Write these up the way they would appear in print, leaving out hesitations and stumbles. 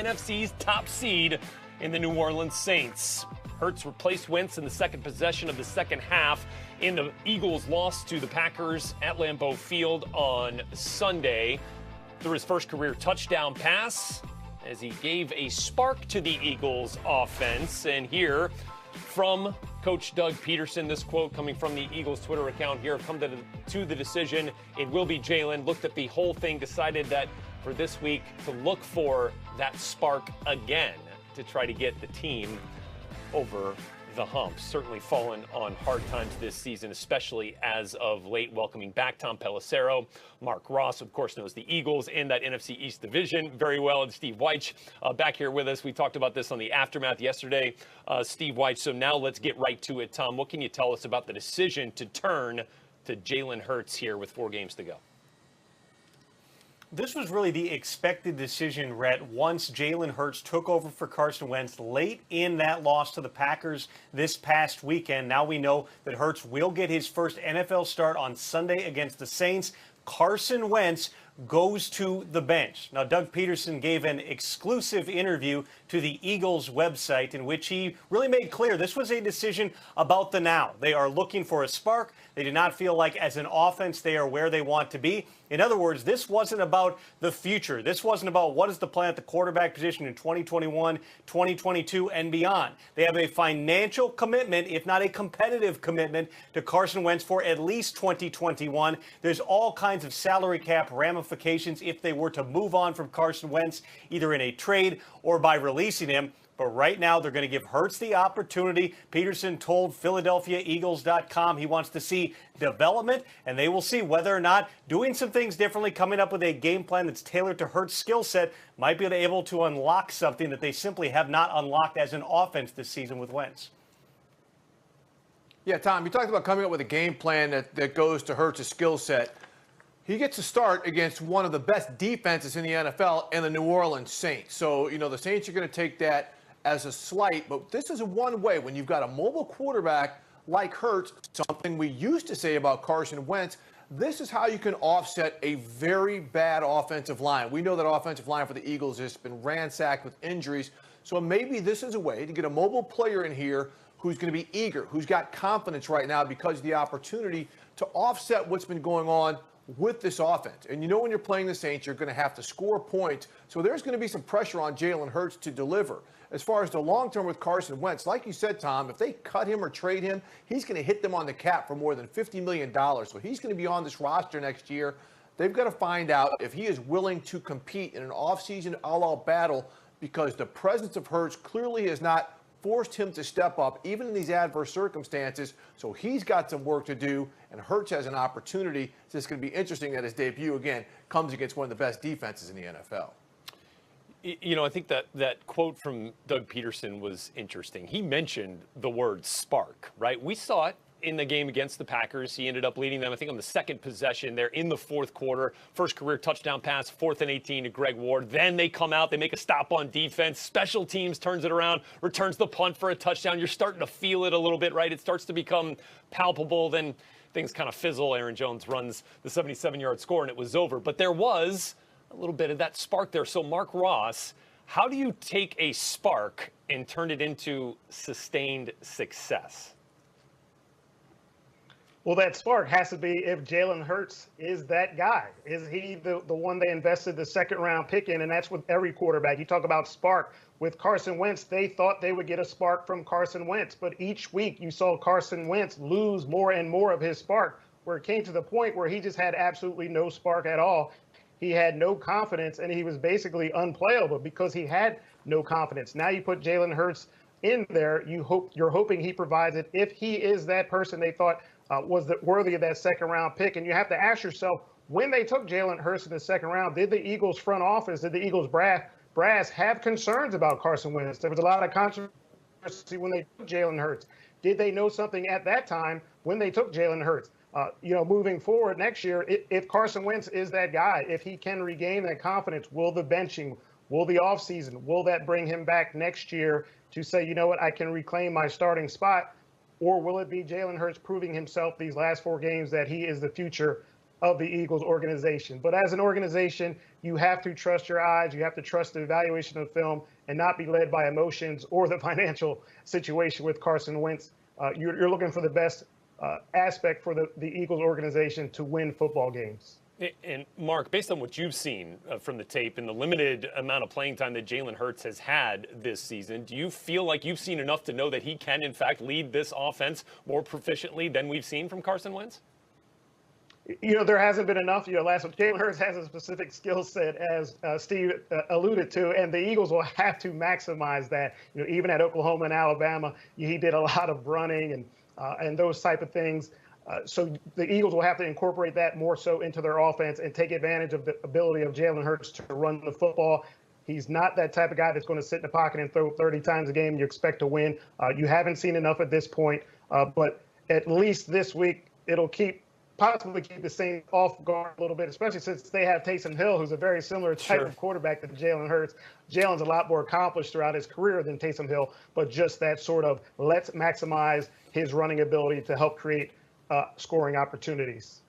NFC's top seed in the New Orleans Saints. Hurts replaced Wentz in the second possession of the second half in the Eagles' loss to the Packers at Lambeau Field on Sunday. Through his first career touchdown pass, as he gave a spark to the Eagles' offense. And here from Coach Doug Peterson, this quote coming from the Eagles Twitter account here, come to the decision. It will be Jalen. Looked at the whole thing, decided that for this week to look for that spark again to try to get the team over the hump. Certainly fallen on hard times this season, especially as of late, welcoming back Tom Pelissero. Mark Ross, of course, knows the Eagles in that NFC East division very well. And Steve Weich back here with us. We talked about this on the Aftermath yesterday, Steve Weich. So now let's get right to it. Tom, what can you tell us about the decision to turn to Jalen Hurts here with 4 games to go? This was really the expected decision, Rhett, once Jalen Hurts took over for Carson Wentz late in that loss to the Packers this past weekend. Now we know that Hurts will get his first NFL start on Sunday against the Saints. Carson Wentz goes to the bench. Now, Doug Peterson gave an exclusive interview to the Eagles website in which he really made clear this was a decision about the now. They are looking for a spark. They do not feel like as an offense they are where they want to be. In other words, this wasn't about the future. This wasn't about what is the plan at the quarterback position in 2021, 2022, and beyond. They have a financial commitment, if not a competitive commitment, to Carson Wentz for at least 2021. There's all kinds of salary cap ramifications if they were to move on from Carson Wentz, either in a trade or by releasing him. But right now, they're going to give Hurts the opportunity. Peterson told PhiladelphiaEagles.com he wants to see development, and they will see whether or not doing some things differently, coming up with a game plan that's tailored to Hurts' skill set, might be able to unlock something that they simply have not unlocked as an offense this season with Wentz. Yeah, Tom, you talked about coming up with a game plan that goes to Hurts' skill set. He gets to start against one of the best defenses in the NFL and the New Orleans Saints. So, the Saints are going to take that as a slight, but this is one way when you've got a mobile quarterback like Hurts, something we used to say about Carson Wentz, this is how you can offset a very bad offensive line. We know that offensive line for the Eagles has been ransacked with injuries, so maybe this is a way to get a mobile player in here who's going to be eager, who's got confidence right now because of the opportunity to offset what's been going on with this offense. And when you're playing the Saints, you're going to have to score points. So there's going to be some pressure on Jalen Hurts to deliver. As far as the long term with Carson Wentz, like you said, Tom, if they cut him or trade him, he's going to hit them on the cap for more than $50 million. So he's going to be on this roster next year. They've got to find out if he is willing to compete in an offseason all-out battle, because the presence of Hurts clearly has not forced him to step up, even in these adverse circumstances. So he's got some work to do, and Hurts has an opportunity. So it's going to be interesting that his debut, again, comes against one of the best defenses in the NFL. I think that quote from Doug Peterson was interesting. He mentioned the word spark, right? We saw it in the game against the Packers. He ended up leading them, I think, on the second possession there in the fourth quarter. First career touchdown pass, 4th and 18 to Greg Ward. Then they come out, they make a stop on defense. Special teams turns it around, returns the punt for a touchdown. You're starting to feel it a little bit, right? It starts to become palpable. Then things kind of fizzle. Aaron Jones runs the 77-yard score, and it was over. But there was a little bit of that spark there. So, Mark Ross, how do you take a spark and turn it into sustained success? Well, that spark has to be if Jalen Hurts is that guy. Is he the one they invested the second-round pick in? And that's with every quarterback. You talk about spark. With Carson Wentz, they thought they would get a spark from Carson Wentz. But each week you saw Carson Wentz lose more and more of his spark, where it came to the point where he just had absolutely no spark at all. He had no confidence, and he was basically unplayable because he had no confidence. Now you put Jalen Hurts in there. You're hoping he provides it. If he is that person they thought was worthy of that second-round pick. And you have to ask yourself, when they took Jalen Hurts in the second round, did the Eagles front office, did the Eagles brass have concerns about Carson Wentz? There was a lot of controversy when they took Jalen Hurts. Did they know something at that time when they took Jalen Hurts? Moving forward next year, if Carson Wentz is that guy, if he can regain that confidence, will the benching, will the offseason, will that bring him back next year to say, you know what, I can reclaim my starting spot? Or will it be Jalen Hurts proving himself these last 4 games that he is the future of the Eagles organization. But as an organization, you have to trust your eyes. You have to trust the evaluation of film and not be led by emotions or the financial situation with Carson Wentz. You're looking for the best aspect for the Eagles organization to win football games. And Mark, based on what you've seen from the tape and the limited amount of playing time that Jalen Hurts has had this season, do you feel like you've seen enough to know that he can, in fact, lead this offense more proficiently than we've seen from Carson Wentz? There hasn't been enough. Jalen Hurts has a specific skill set, as Steve alluded to, and the Eagles will have to maximize that. Even at Oklahoma and Alabama, he did a lot of running and those type of things. So the Eagles will have to incorporate that more so into their offense and take advantage of the ability of Jalen Hurts to run the football. He's not that type of guy that's going to sit in the pocket and throw 30 times a game and you expect to win. You haven't seen enough at this point, but at least this week it'll possibly keep the Saints off guard a little bit, especially since they have Taysom Hill, who's a very similar type of quarterback to Jalen Hurts. Jalen's a lot more accomplished throughout his career than Taysom Hill, but just that sort of let's maximize his running ability to help create scoring opportunities.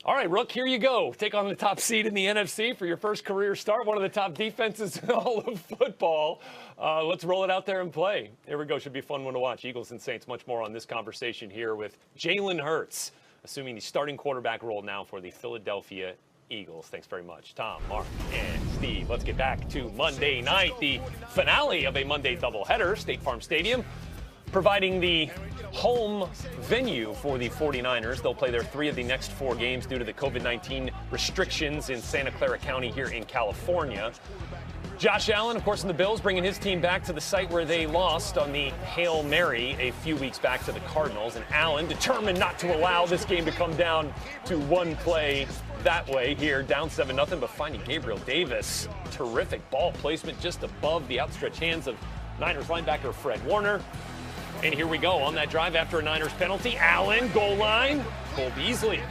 All right, Rook, here you go. Take on the top seed in the NFC for your first career start, one of the top defenses in all of football. Let's roll it out there and play. Here we go. Should be a fun one to watch. Eagles and Saints, much more on this conversation here with Jalen Hurts, assuming the starting quarterback role now for the Philadelphia Eagles. Thanks very much, Tom, Mark, and Steve. Let's get back to Monday night, the finale of a Monday doubleheader, State Farm Stadium, providing the home venue for the 49ers. They'll play their 3 of the next 4 games due to the COVID-19 restrictions in Santa Clara County here in California. Josh Allen, of course, in the Bills, bringing his team back to the site where they lost on the Hail Mary a few weeks back to the Cardinals. And Allen determined not to allow this game to come down to one play that way here, down 7-0, but finding Gabriel Davis. Terrific ball placement just above the outstretched hands of Niners linebacker Fred Warner. And here we go on that drive after a Niners penalty. Allen, goal line. Cole Beasley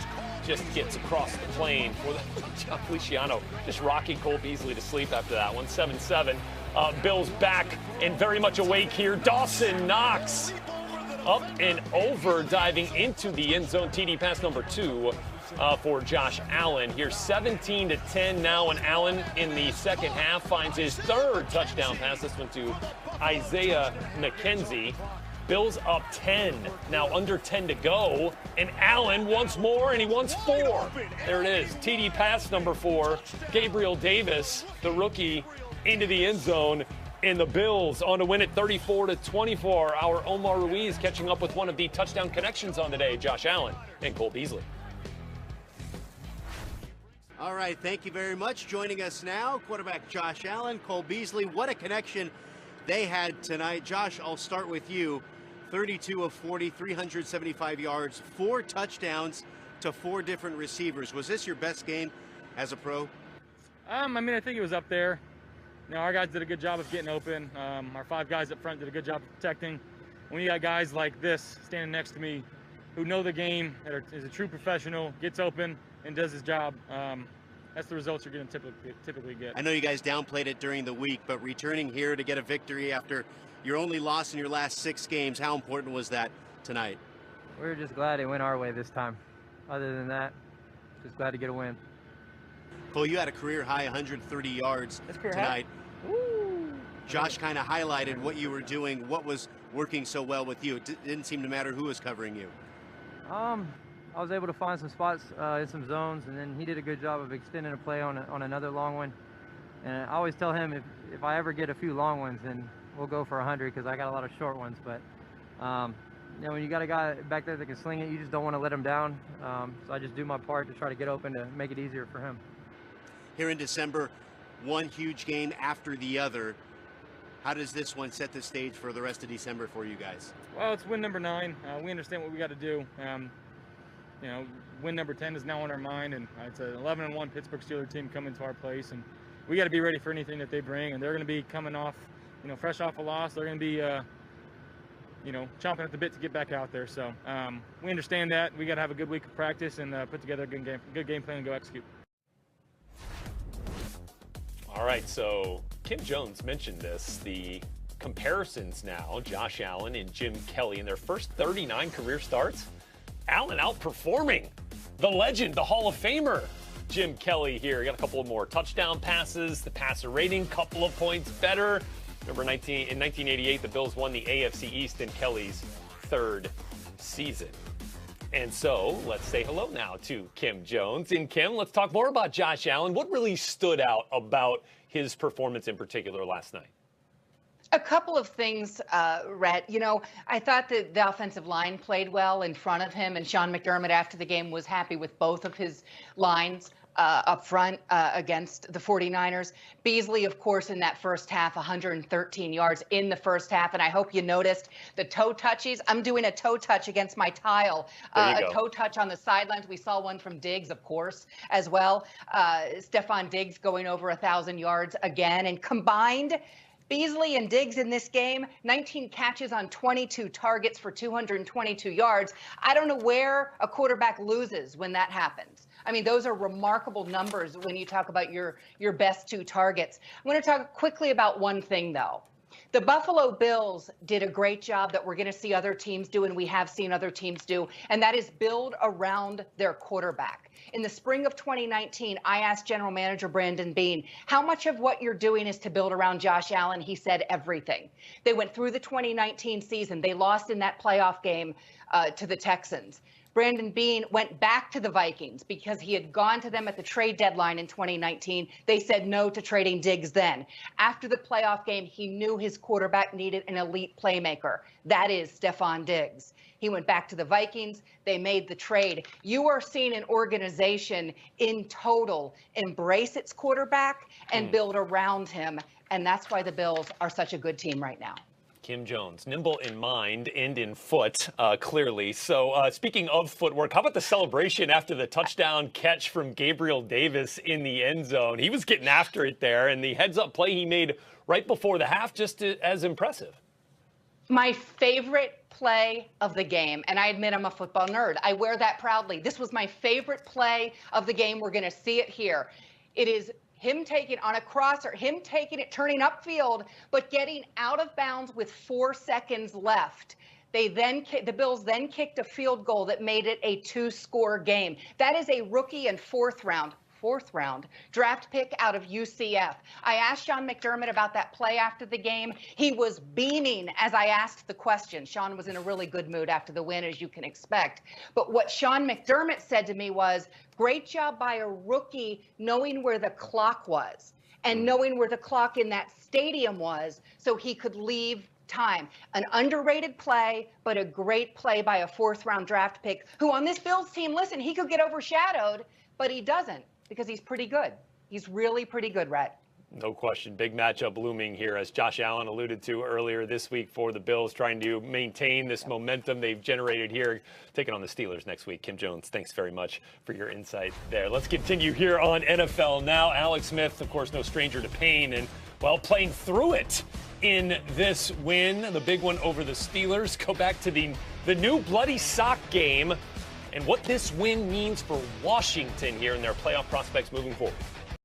just gets across the plane for John Feliciano, just rocking Cole Beasley to sleep after that one. 7-7. Bills back and very much awake here. Dawson Knox up and over, diving into the end zone. TD pass number 2 for Josh Allen. Here 17-10 now, and Allen in the second half finds his 3rd touchdown pass. This one to Isaiah McKenzie. Bills up 10, now under 10 to go, and Allen once more, and he wants 4. There it is, TD pass number 4, Gabriel Davis, the rookie, into the end zone, and the Bills on to win it 34-24. Our Omar Ruiz catching up with one of the touchdown connections on the day, Josh Allen and Cole Beasley. All right, thank you very much. Joining us now, quarterback Josh Allen, Cole Beasley. What a connection they had tonight. Josh, I'll start with you. 32 of 40, 375 yards, 4 touchdowns to 4 different receivers. Was this your best game as a pro? I think it was up there. Our guys did a good job of getting open. Our 5 guys up front did a good job of protecting. When you got guys like this standing next to me who know the game, that is a true professional, gets open and does his job, that's the results you're going to typically get. I know you guys downplayed it during the week, but returning here to get a victory after your only loss in your last 6 games, how important was that tonight? We were just glad it went our way this time. Other than that, just glad to get a win. Cole, you had a career high 130 yards tonight. Josh kind of highlighted what you were doing, what was working so well with you. It didn't seem to matter who was covering you. I was able to find some spots in some zones, and then he did a good job of extending a play on another long one. And I always tell him if I ever get a few long ones, then we'll go for 100 because I got a lot of short ones. But when you got a guy back there that can sling it, you just don't want to let him down. So I just do my part to try to get open to make it easier for him. Here in December, one huge game after the other. How does this one set the stage for the rest of December for you guys? Well, it's win number 9. We understand what we got to do. Win number 10 is now on our mind, and it's an 11-1 Pittsburgh Steelers team coming to our place, and we got to be ready for anything that they bring. And they're going to be coming off, fresh off a loss. They're going to be, chomping at the bit to get back out there. So we understand that. We got to have a good week of practice and put together a good game plan and go execute. All right, so Kim Jones mentioned this, the comparisons now, Josh Allen and Jim Kelly in their first 39 career starts. Allen outperforming the legend, the Hall of Famer, Jim Kelly here. He got a couple more touchdown passes, the passer rating, couple of points better. Remember, in 1988, the Bills won the AFC East in Kelly's third season. And so let's say hello now to Kim Jones. And Kim, let's talk more about Josh Allen. What really stood out about his performance in particular last night? A couple of things, Rhett. You know, I thought that the offensive line played well in front of him, and Sean McDermott after the game was happy with both of his lines up front against the 49ers. Beasley, of course, in that first half, 113 yards in the first half. And I hope you noticed the toe touches. I'm doing a toe touch against my tile. A toe touch on the sidelines. We saw one from Diggs, of course, as well. Stephon Diggs going over 1,000 yards again. And combined, Beasley and Diggs in this game, 19 catches on 22 targets for 222 yards. I don't know where a quarterback loses when that happens. I mean, those are remarkable numbers when you talk about your best two targets. I want to talk quickly about one thing, though. The Buffalo Bills did a great job that we're going to see other teams do, and we have seen other teams do, and that is build around their quarterback. In the spring of 2019, I asked General Manager Brandon Beane, how much of what you're doing is to build around Josh Allen? He said everything. They went through the 2019 season. They lost in that playoff game to the Texans. Brandon Beane went back to the Vikings because he had gone to them at the trade deadline in 2019. They said no to trading Diggs then. After the playoff game, he knew his quarterback needed an elite playmaker. That is Stephon Diggs. He went back to the Vikings. They made the trade. You are seeing an organization in total embrace its quarterback and build around him. And that's why the Bills are such a good team right now. Kim Jones, nimble in mind and in foot, clearly. So speaking of footwork, how about the celebration after the touchdown catch from Gabriel Davis in the end zone? He was getting after it there, and the heads-up play he made right before the half just as impressive. My favorite play of the game, and I admit I'm a football nerd. I wear that proudly. This was my favorite play of the game. We're going to see it here. It is him taking on a crosser, him taking it, turning upfield, but getting out of bounds with 4 seconds left. The Bills then kicked a field goal that made it a 2-score game. That is a rookie and fourth round draft pick out of UCF. I asked Sean McDermott about that play after the game. He was beaming as I asked the question. Sean was in a really good mood after the win, as you can expect. But what Sean McDermott said to me was, great job by a rookie knowing where the clock was and knowing where the clock in that stadium was so he could leave time. An underrated play, but a great play by a 4th-round draft pick who on this Bills team, listen, he could get overshadowed, but he doesn't. Because he's pretty good. He's really pretty good, Rhett. No question. Big matchup looming here, as Josh Allen alluded to earlier this week for the Bills, trying to maintain this momentum they've generated here, taking on the Steelers next week. Kim Jones, thanks very much for your insight there. Let's continue here on NFL Now. Alex Smith, of course, no stranger to pain, and, well, playing through it in this win, the big one over the Steelers. Go back to the new bloody sock game and what this win means for Washington here and their playoff prospects moving forward.